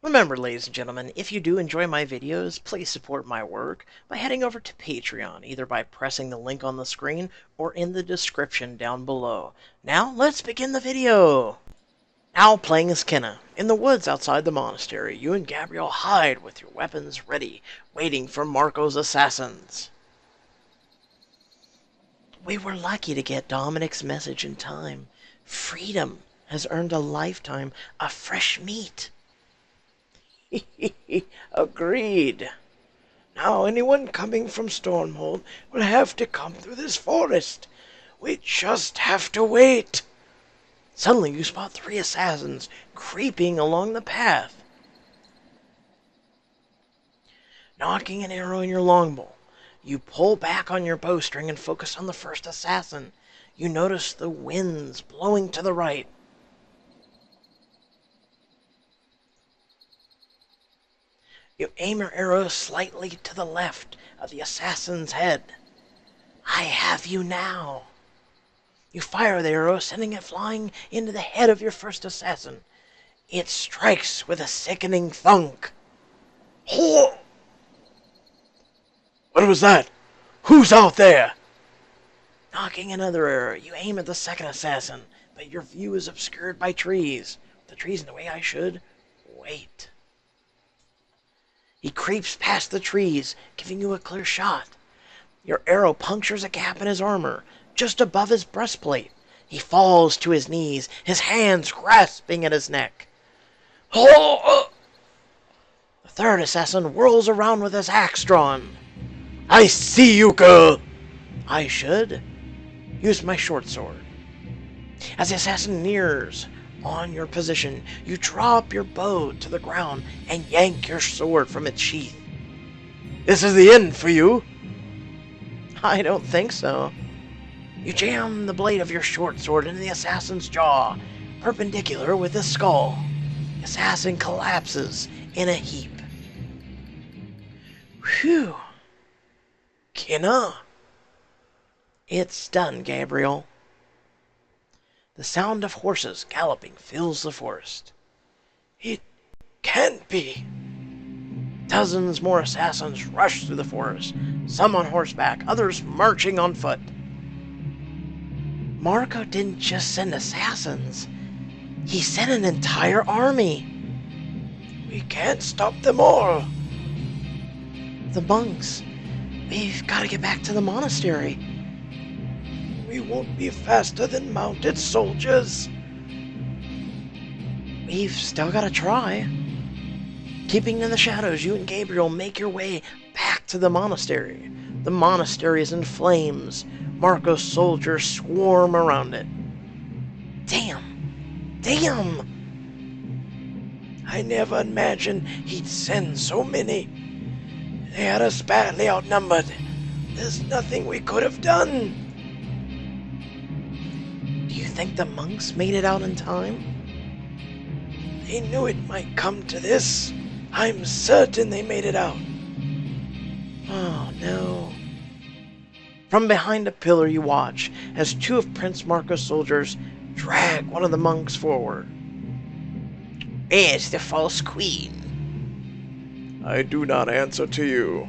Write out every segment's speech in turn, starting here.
Remember, ladies and gentlemen, if you do enjoy my videos, please support my work by heading over to Patreon, either by pressing the link on the screen or in the description down below. Now, let's begin the video! Now playing as Kenna. In the woods outside the monastery, you and Gabriel hide with your weapons ready, waiting for Marco's assassins. We were lucky to get Dominic's message in time. Freedom has earned a lifetime of fresh meat. Agreed. Now anyone coming from Stormhold will have to come through this forest. We just have to wait. Suddenly you spot 3 assassins creeping along the path. Knocking an arrow in your longbow, you pull back on your bowstring and focus on the first assassin. You notice the winds blowing to the right. You aim your arrow slightly to the left of the assassin's head. I have you now. You fire the arrow, sending it flying into the head of your first assassin. It strikes with a sickening thunk. Oh! What was that? Who's out there? Knocking another arrow, you aim at the second assassin, but your view is obscured by trees. The trees in the way I should wait. He creeps past the trees, giving you a clear shot. Your arrow punctures a gap in his armor, just above his breastplate. He falls to his knees, his hands grasping at his neck. Oh! The third assassin whirls around with his axe drawn. I see you, girl! I should use my short sword. As the assassin nears on your position, you drop your bow to the ground and yank your sword from its sheath. This is the end for you. I don't think so. You jam the blade of your short sword into the assassin's jaw, perpendicular with his skull. The assassin collapses in a heap. Whew. Kenna. It's done, Gabriel. The sound of horses galloping fills the forest. It can't be. Dozens more assassins rush through the forest, some on horseback, others marching on foot. Marco didn't just send assassins. He sent an entire army. We can't stop them all. The monks. We've got to get back to the monastery. We won't be faster than mounted soldiers. We've still got to try. Keeping in the shadows, you and Gabriel make your way back to the monastery. The monastery is in flames. Marco's soldiers swarm around it. Damn! Damn! I never imagined he'd send so many. They had us badly outnumbered. There's nothing we could have done. Do you think the monks made it out in time? They knew it might come to this. I'm certain they made it out. Oh, no. From behind a pillar you watch as 2 of Prince Marco's soldiers drag one of the monks forward. It's the false queen. I do not answer to you.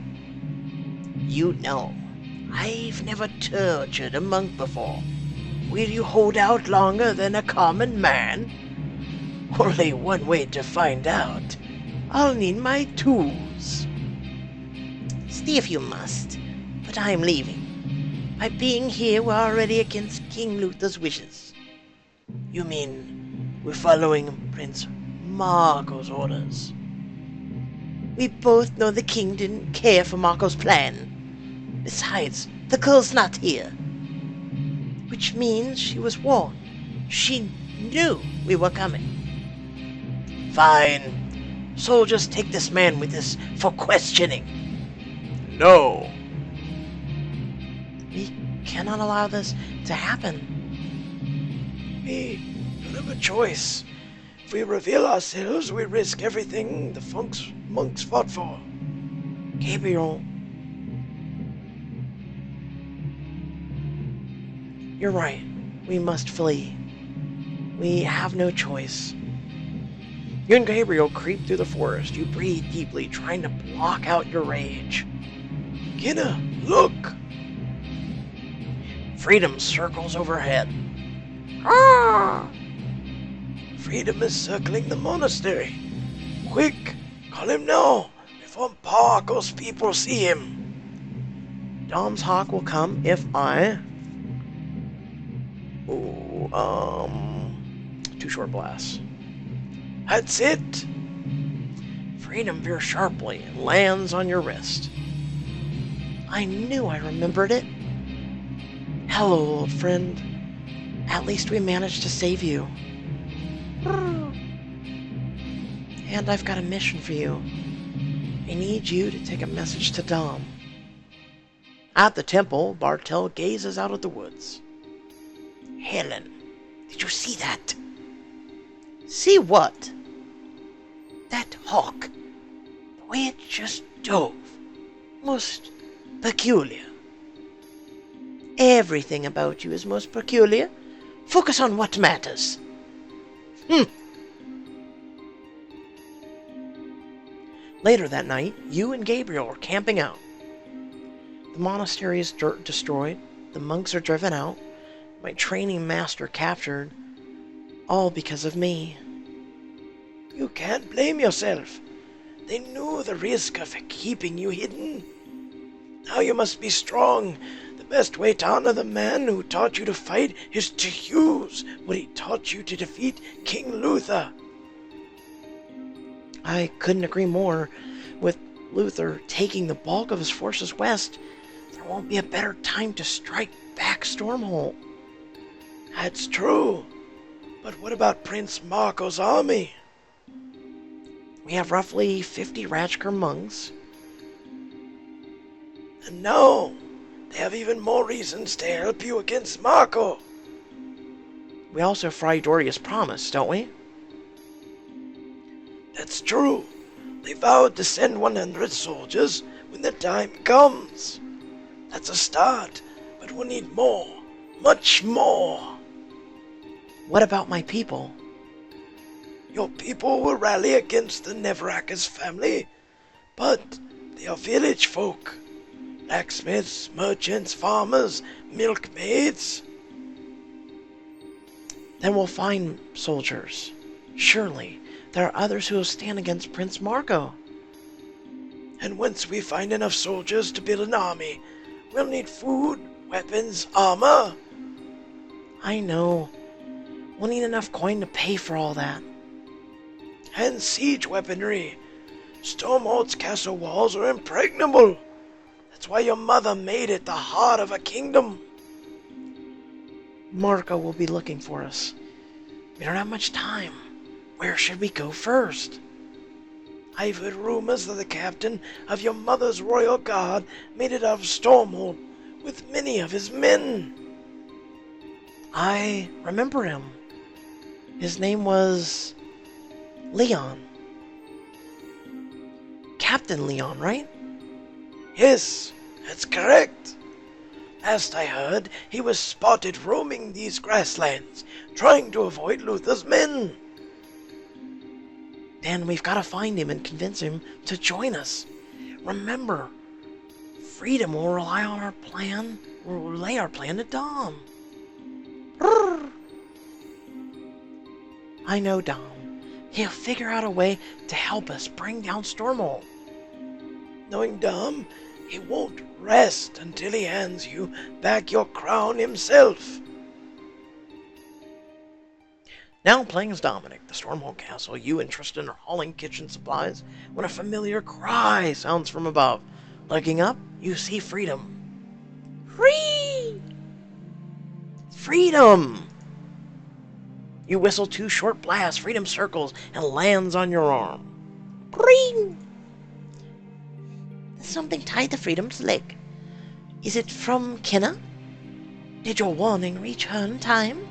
You know, I've never tortured a monk before. Will you hold out longer than a common man? Only one way to find out. I'll need my tools. Stay if you must, but I'm leaving. By being here, we're already against King Luther's wishes. You mean we're following Prince Marco's orders? We both know the king didn't care for Marco's plan. Besides, the girl's not here. Which means she was warned. She knew we were coming. Fine. Soldiers, take this man with us for questioning. No. We cannot allow this to happen. We don't have a choice. If we reveal ourselves, we risk everything the monks fought for. Gabriel. You're right. We must flee. We have no choice. You and Gabriel creep through the forest. You breathe deeply, trying to block out your rage. Kinna, look! Freedom circles overhead. Ah! Freedom is circling the monastery. Quick, call him now, before Parko's people see him. Dom's hawk will come if I... Two short blasts. That's it. Freedom veers sharply and lands on your wrist. I knew I remembered it. Hello, old friend. At least we managed to save you. And I've got a mission for you. I need you to take a message to Dom. At the temple, Bartel gazes out at the woods. Helen, did you see that? See what? That hawk. The way it just dove. Most peculiar. Everything about you is most peculiar. Focus on what matters. Later that night, you and Gabriel are camping out. The monastery is destroyed. The monks are driven out. My training master captured. All because of me. You can't blame yourself. They knew the risk of keeping you hidden. Now you must be strong. The best way to honor the man who taught you to fight is to use what he taught you to defeat King Luther. I couldn't agree more. With Luther taking the bulk of his forces west, there won't be a better time to strike back Stormhold. That's true. But what about Prince Marco's army? We have roughly 50 Ratchker monks. And now, they have even more reasons to help you against Marco. We also fry Doria's promise, don't we? That's true. They vowed to send 100 soldiers when the time comes. That's a start, but we'll need more. Much more. What about my people? Your people will rally against the Nevrakas family, but they are village folk. Blacksmiths, merchants, farmers, milkmaids. Then we'll find soldiers. Surely, there are others who will stand against Prince Marco. And once we find enough soldiers to build an army, we'll need food, weapons, armor. I know. We'll need enough coin to pay for all that. And siege weaponry. Stormhold's castle walls are impregnable. That's why your mother made it the heart of a kingdom. Marco will be looking for us. We don't have much time. Where should we go first? I've heard rumors that the captain of your mother's royal guard made it out of Stormhold with many of his men. I remember him. His name was Leon. Captain Leon, right? Yes, that's correct. Last I heard, he was spotted roaming these grasslands, trying to avoid Luther's men. Then we've got to find him and convince him to join us. Remember, freedom will rely on our plan. We'll relay our plan to Dom. Brrr. I know Dom. He'll figure out a way to help us bring down Stormhold. Knowing Dom, he won't rest until he hands you back your crown himself. Now playing as Dominic, the Stormhold Castle, you and Tristan are hauling kitchen supplies when a familiar cry sounds from above. Looking up, you see Freedom. Free! Freedom! You whistle 2 short blasts, Freedom circles and lands on your arm. Green! Something tied to Freedom's leg. Is it from Kenna? Did your warning reach her in time?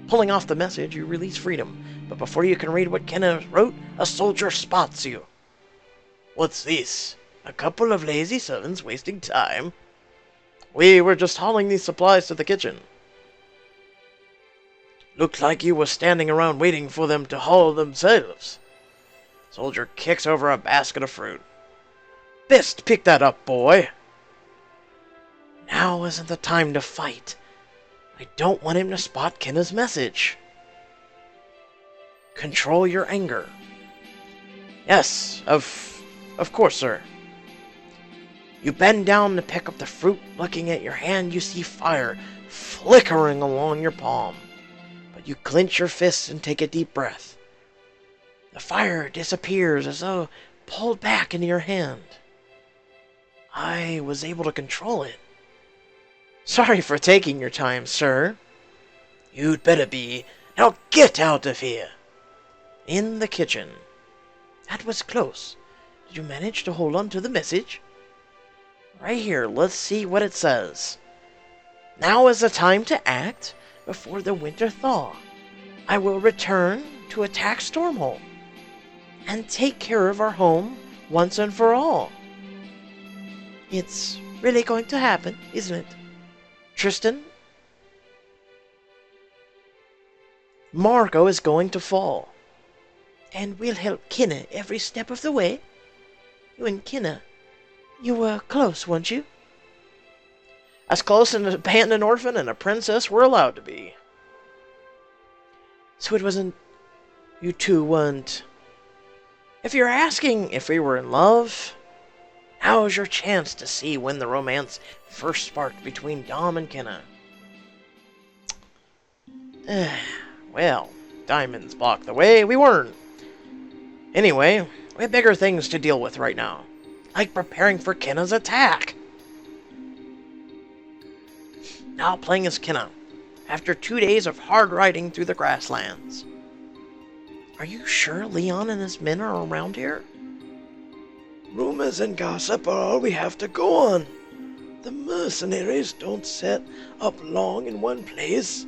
Pulling off the message, you release Freedom, but before you can read what Kenna wrote, a soldier spots you. What's this? A couple of lazy servants wasting time? We were just hauling these supplies to the kitchen. Looked like you were standing around waiting for them to haul themselves. Soldier kicks over a basket of fruit. Best pick that up, boy. Now isn't the time to fight. I don't want him to spot Kenna's message. Control your anger. Yes, of course, sir. You bend down to pick up the fruit. Looking at your hand, you see fire flickering along your palm. But you clench your fists and take a deep breath. The fire disappears as though pulled back into your hand. I was able to control it. Sorry for taking your time, sir. You'd better be. Now get out of here. In the kitchen. That was close. Did you manage to hold on to the message? Right here, let's see what it says. Now is the time to act before the winter thaw. I will return to attack Stormhold and take care of our home once and for all. It's really going to happen, isn't it? Tristan? Marco is going to fall. And we'll help Kenna every step of the way. You and Kenna, you were close, weren't you? As close as an abandoned orphan and a princess were allowed to be. So it wasn't... You two weren't... If you're asking if we were in love, now's your chance to see when the romance first sparked between Dom and Kenna. Well, diamonds blocked the way. We weren't. Anyway, we have bigger things to deal with right now. Like preparing for Kenna's attack. Now playing as Kenna, after 2 days of hard riding through the grasslands. Are you sure Leon and his men are around here? Rumors and gossip are all we have to go on. The mercenaries don't set up long in one place,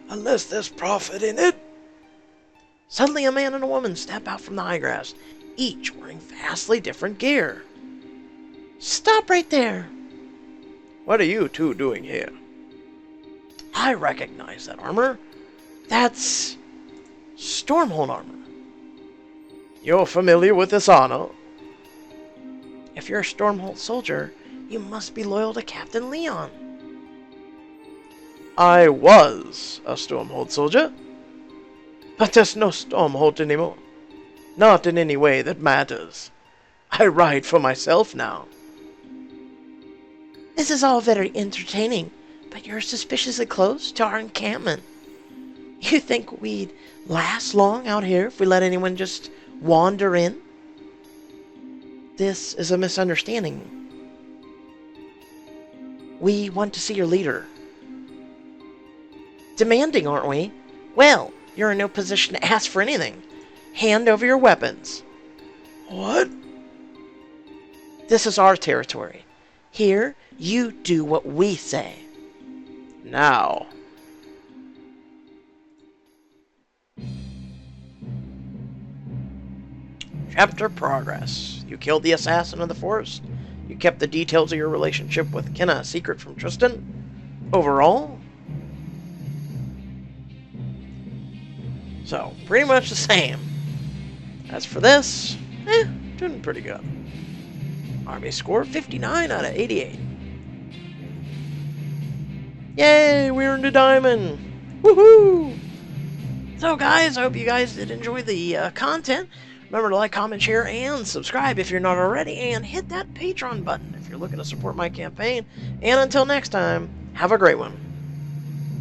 unless there's profit in it. Suddenly a man and a woman step out from the high grass, each wearing vastly different gear. Stop right there! What are you two doing here? I recognize that armor. That's Stormhold armor. You're familiar with this honor? If you're a Stormhold soldier, you must be loyal to Captain Leon. I was a Stormhold soldier. But there's no Stormhold anymore. Not in any way that matters. I ride for myself now. This is all very entertaining, but you're suspiciously close to our encampment. You think we'd last long out here if we let anyone just wander in? This is a misunderstanding. We want to see your leader. Demanding, aren't we? Well, you're in no position to ask for anything. Hand over your weapons. What? This is our territory. Here, you do what we say. Now. Chapter progress. You killed the assassin of the forest. You kept the details of your relationship with Kenna a secret from Tristan. Overall, so, pretty much the same. As for this, doing pretty good. Army score 59 out of 88. Yay, we earned a diamond! Woohoo! So guys, I hope you guys did enjoy the content. Remember to like, comment, share, and subscribe if you're not already. And hit that Patreon button if you're looking to support my campaign. And until next time, have a great one.